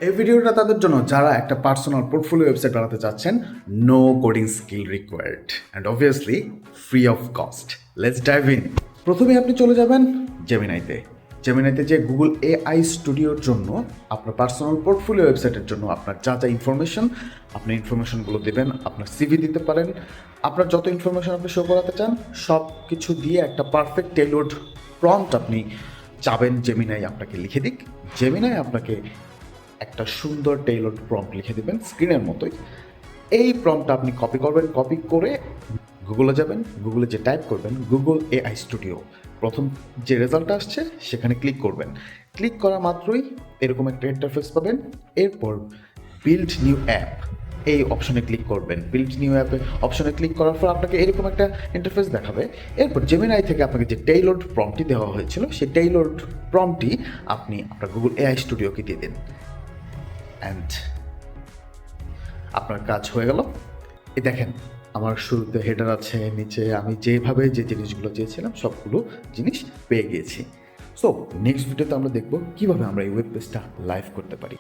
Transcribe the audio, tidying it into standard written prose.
এই ভিডিওটা তাদের জন্য যারা একটা পার্সোনাল পোর্টফোলিও ওয়েবসাইট বানাতে চাচ্ছেন, no coding skill required and obviously free of cost. Let's dive in. প্রথমে আপনি চলে যাবেন জেমিনাইতে। জেমিনাইতে যে গুগল এআই স্টুডিওর জন্য আপনার পার্সোনাল পোর্টফোলিও ওয়েবসাইটের জন্য আপনার যা যা ইনফরমেশন, আপনি ইনফরমেশনগুলো দেবেন। আপনার সিভি দিতে পারেন, আপনার যত ইনফরমেশন আপনি শো করাতে চান সব কিছু দিয়ে একটা পারফেক্ট টেইলর্ড প্রম্পট আপনি চাবেন জেমিনাই আপনাকে লিখে দিক। জেমিনাই আপনাকে একটা সুন্দর টেইলর্ড প্রম্পট লিখে দেবেন স্ক্রিনের মতোই। এই প্রম্পটটা আপনি কপি করবেন, কপি করে গুগলে যাবেন, গুগলে যে টাইপ করবেন গুগল এআই স্টুডিও, প্রথম যে রেজাল্টটা আসছে সেখানে ক্লিক করবেন। ক্লিক করা মাত্রই এরকম একটা ইন্টারফেস পাবেন। এরপর বিল্ড নিউ অ্যাপ এই অপশনে ক্লিক করবেন। বিল্ড নিউ অ্যাপে অপশনে ক্লিক করার পর আপনাকে এরকম একটা ইন্টারফেস দেখাবে। এরপর জেমিনাই থেকে আপনাকে যে টেইলর্ড প্রম্পটটি দেওয়া হয়েছিল সেই টেইলর্ড প্রম্পটটি আপনি আপনার গুগল এআই স্টুডিওকে দিয়ে দিন অ্যান্ড আপনার কাজ হয়ে গেল। এই দেখেন, আমার শুরুতে হেডার আছে, নিচে আমি যেভাবে যে জিনিসগুলো চেয়েছিলাম সবগুলো জিনিস পেয়ে গিয়েছি। সো নেক্সট ভিডিওতে আমরা দেখব কীভাবে আমরা এই ওয়েব পেজটা লাইভ করতে পারি।